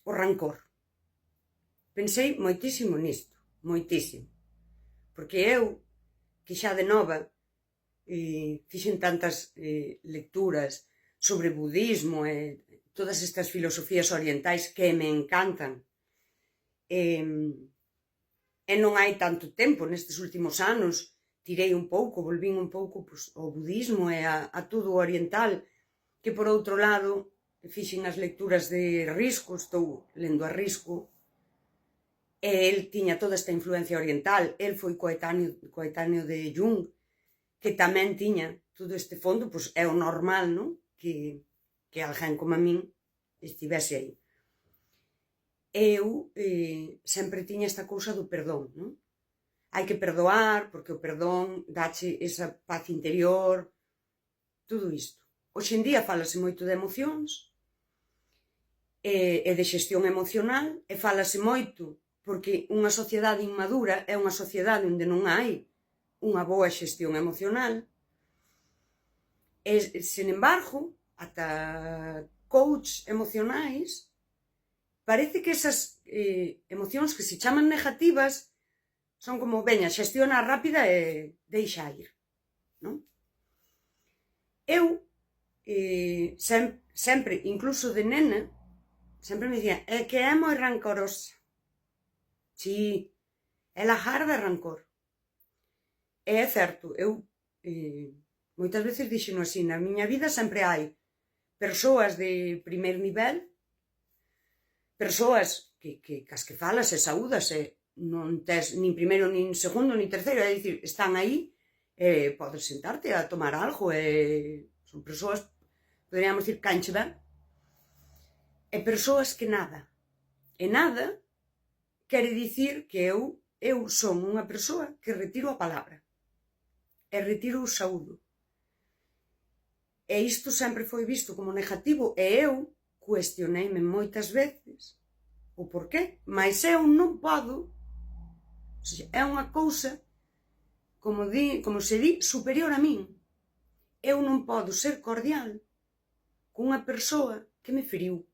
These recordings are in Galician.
o rancor. Pensei moitísimo nisto, moitísimo. Porque eu, que xa de nova fixen tantas lecturas sobre budismo e todas estas filosofías orientais que me encantan, e non hai tanto tempo, nestes últimos anos, tirei un pouco, volvín un pouco pois, ao budismo e a todo o oriental, que por outro lado fixen as lecturas de Risco, estou lendo a Risco, e el tiña toda esta influencia oriental, el foi coetáneo de Jung, que tamén tiña todo este fondo, pois é o normal, non? Que alguén como a min estivese aí. Eu sempre tiña esta cousa do perdón, non? Hai que perdoar, porque o perdón dache esa paz interior, todo isto. Hoxe en día fálase moito de emocións e de xestión emocional, e fálase moito porque unha sociedade inmadura é unha sociedade onde non hai unha boa xestión emocional. E, sen embargo, ata coach emocionais, parece que esas emocións que se chaman negativas son como, veña, xestiona rápida e deixa ir, non? Eu, sempre, incluso de nena, sempre me dicía, é que é moi rancorosa. Si, ela garda rancor. E é certo, eu moitas veces dixeno así, na miña vida sempre hai persoas de primeiro nivel, persoas que cas que falas e saúdas e non tes nin primeiro, nin segundo, nin terceiro, é dicir, están aí, podes sentarte a tomar algo, son persoas, poderíamos dicir, cancheda, e persoas que nada. E nada quere dicir que eu son unha persoa que retiro a palabra, e retiro o saúdo. E isto sempre foi visto como negativo, e eu cuestioneime moitas veces o porqué, mas eu non podo, ou seja, é unha cousa, como se di, superior a min. Eu non podo ser cordial cunha persoa que me feriu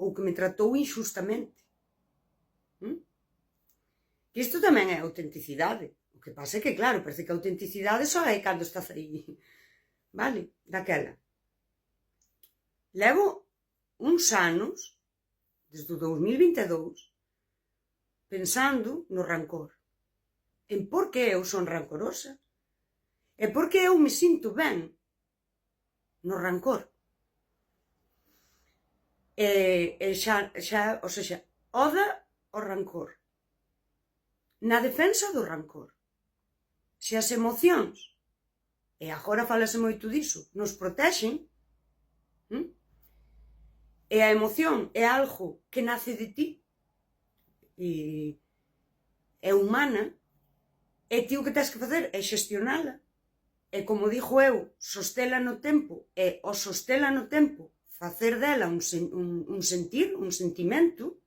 ou que me tratou injustamente. Que isto tamén é autenticidade. O que pasa é que, claro, parece que a autenticidade só é cando estás aí, vale, daquela. Levo uns anos, desde o 2022, pensando no rancor. En por que eu son rancorosa. E por que eu me sinto ben no rancor. E xa, ou seja, oda o rancor. Na defensa do rancor. Se as emocións, e agora falase moito diso, nos protexen, e a emoción é algo que nace de ti, e é humana, e ti o que tens que facer é xestionala, e como dixo eu, sostela no tempo, e o sostela no tempo, facer dela un sentir, un sentimento.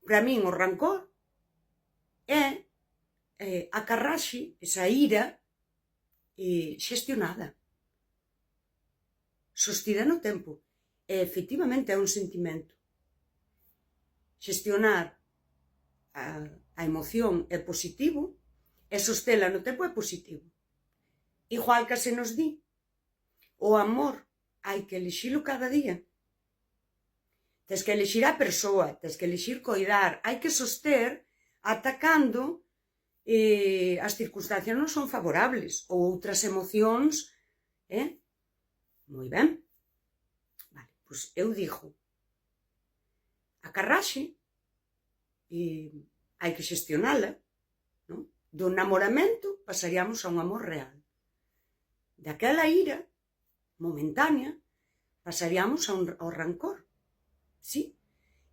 Para min o rancor é a carraxe, esa ira xestionada, sostida no tempo, e efectivamente é un sentimento. Xestionar a emoción é positivo, e sostela no tempo é positivo. Igual que se nos di, o amor hai que elixilo cada día. Tens que elixir a persoa, tens que elixir coidar, hai que soster atacando as circunstancias non son favorables, ou outras emocións, moi ben. Vale, pois eu digo, a carraxe hai que xestionala, non? Do namoramento pasaríamos a un amor real. Daquela ira momentánea pasaríamos ao rancor, sí?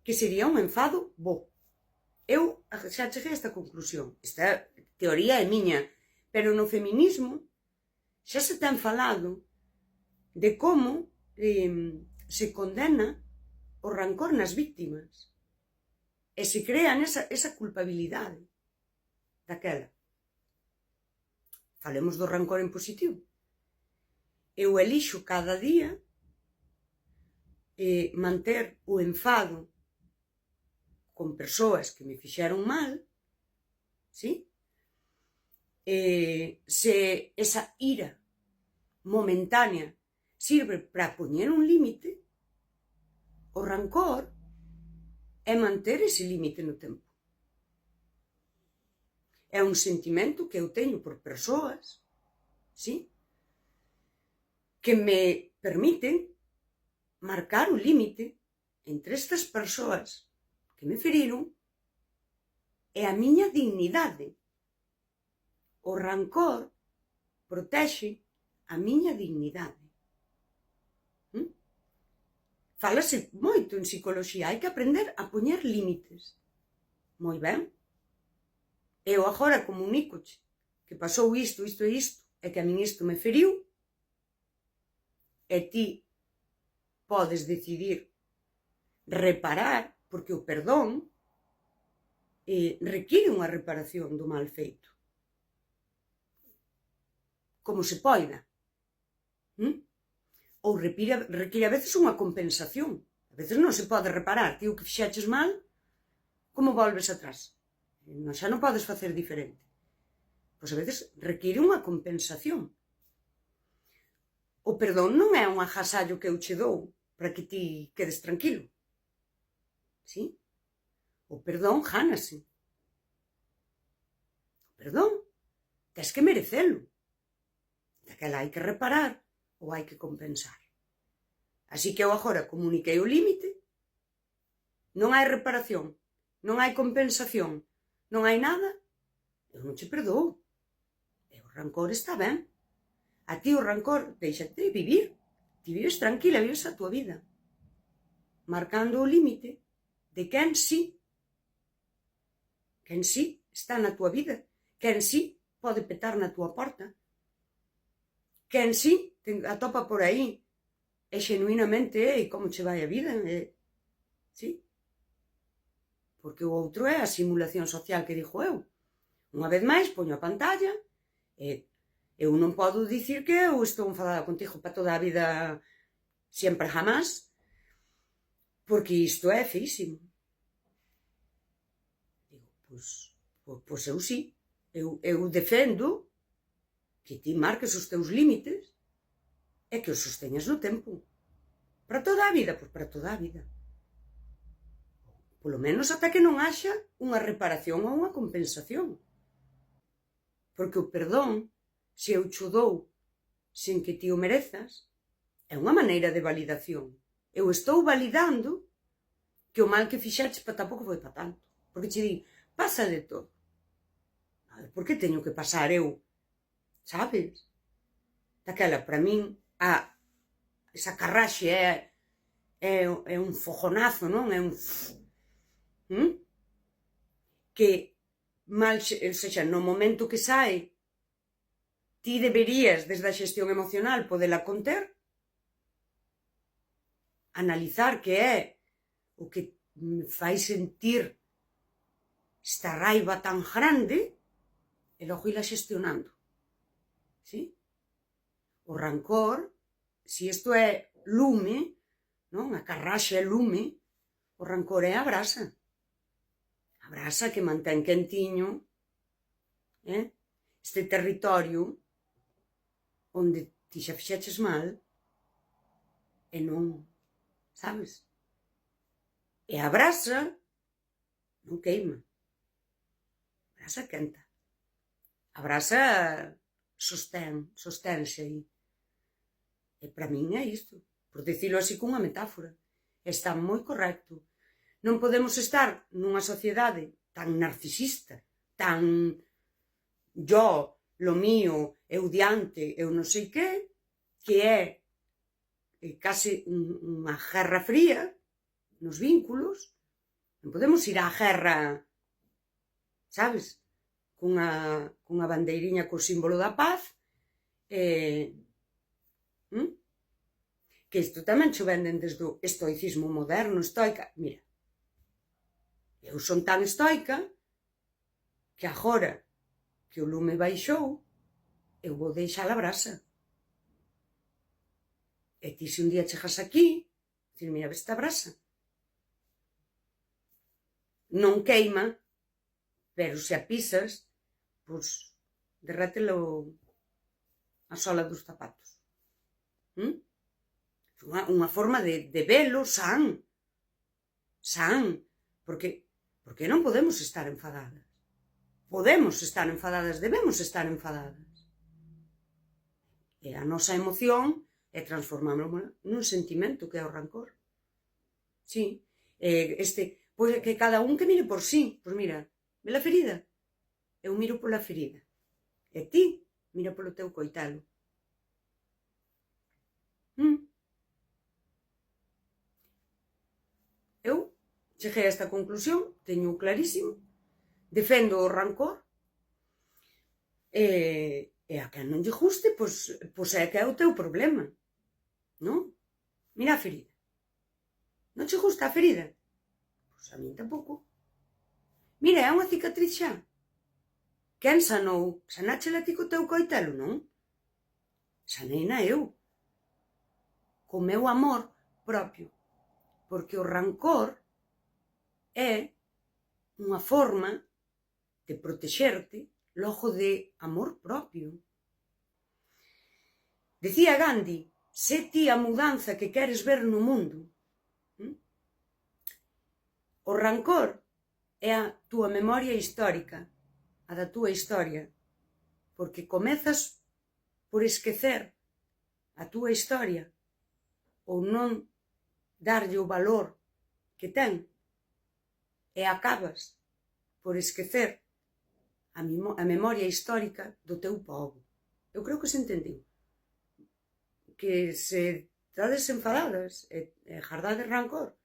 Que sería un enfado bo. Eu xa cheguei a esta conclusión. Esta teoría é miña, pero no feminismo xa se ten falado de como se condena o rancor nas víctimas e se crean esa culpabilidade daquela. Falemos do rancor en positivo. Eu elixo cada día manter o enfado con persoas que me fixeron mal, sí? Se esa ira momentánea sirve para poñer un límite, o rancor é manter ese límite no tempo. É un sentimento que eu teño por persoas, sí? Que me permiten marcar o límite entre estas persoas que me feriron e a miña dignidade. O rancor protexe a miña dignidade. Fálase moito en psicoloxía, hai que aprender a poñer límites. Moi ben. Eu agora comunícoche que pasou isto, isto e isto, e que a min isto me feriu, e ti podes decidir reparar, porque o perdón require unha reparación do mal feito. Como se poida. Ou require a veces unha compensación. A veces non se pode reparar. Ti o que fixeches mal, como volves atrás? Xa non podes facer diferente. Pois a veces require unha compensación. O perdón non é un agasallo que eu che dou para que ti quedes tranquilo. Sí? O perdón gánase. O perdón tes que merecelo. Daquela hai que reparar ou hai que compensar. Así que eu agora comuniquei o límite, non hai reparación, non hai compensación, non hai nada, eu non che perdoo. E o rancor está ben. A ti o rancor deixate vivir. Ti vives tranquila, vives a tua vida. Marcando o límite de quen sí. Quen sí está na tua vida. Quen sí pode petar na tua porta. Quen sí te atopa por aí e xenuinamente como che vai a vida. Sí? Porque o outro é a simulación social que dixo eu. Unha vez máis, poño a pantalla e eu non podo dicir que eu estou enfadada contigo para toda a vida, sempre jamás, porque isto é feísimo. Digo, pois eu sí, eu defendo que ti marques os teus límites e que os sosteñas no tempo. Para toda a vida, pois para toda a vida. Polo menos ata que non haxa unha reparación ou unha compensación. Porque o perdón, se eu cho dou sen que ti o merezas, é unha maneira de validación. Eu estou validando que o mal que fixaches tampouco foi para tanto. Porque che di, pasa de todo. A ver, por que teño que pasar eu? Sabes? Daquela, para min, esa carraxe é un fogonazo, non? É un... Que mal, ou seja, no momento que sai, ti deberías, desde a xestión emocional, podela conter, analizar que é o que me fai sentir esta raiva tan grande e logo ila xestionando. Sí? O rancor, se isto é lume, non? A carraxe é lume, o rancor é a brasa. A brasa que mantén quentiño este territorio onde ti xa fixeches mal e non, sabes? E a brasa non queima. A brasa quenta. A brasa sostense aí. E para min é isto. Por dicilo así cunha metáfora. Está moi correcto. Non podemos estar nunha sociedade tan narcisista, tan yo, lo mío, eu diante, eu non sei que é case unha guerra fría nos vínculos. Non podemos ir á guerra, sabes, cunha bandeiriña co símbolo da paz, que isto tamén cho venden desde o estoicismo moderno, estoica. Mira, eu son tan estoica que agora que o lume baixou, eu vou deixar a brasa. E ti se un día chegas aquí, Dicir, mira, ves esta brasa. Non queima, pero se a pisas, pois, derrételo a sola dos zapatos. Unha forma de velo san, porque non podemos estar enfadadas. Podemos estar enfadadas, debemos estar enfadadas. E a nosa emoción é transformámola nun sentimento que é o rancor. Sí, pois que cada un que mire por sí. Pois mira, ve a ferida? Eu miro pola ferida. E ti, mira polo teu coitelo. Eu cheguei a esta conclusión, teño clarísimo, defendo o rancor, e a quen non lle guste, pois é que é o teu problema, non? Mira a ferida. Non che gusta a ferida? Pois a min tampouco. Mira, é unha cicatriz xa. Quen sanou? Sanáchela ti co teu coitelo, non? Saneina eu. Co meu amor propio. Porque o rancor é unha forma de protexerte logo de amor propio. Decía Gandhi, sé ti a mudanza que queres ver no mundo. O rancor é a túa memoria histórica, a da túa historia, porque comezas por esquecer a túa historia ou non darlle o valor que ten e acabas por esquecer a memoria histórica do teu pobo. Eu creo que se entendeu. Que se estades enfadadas e gardades rancor,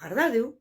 gardádeo,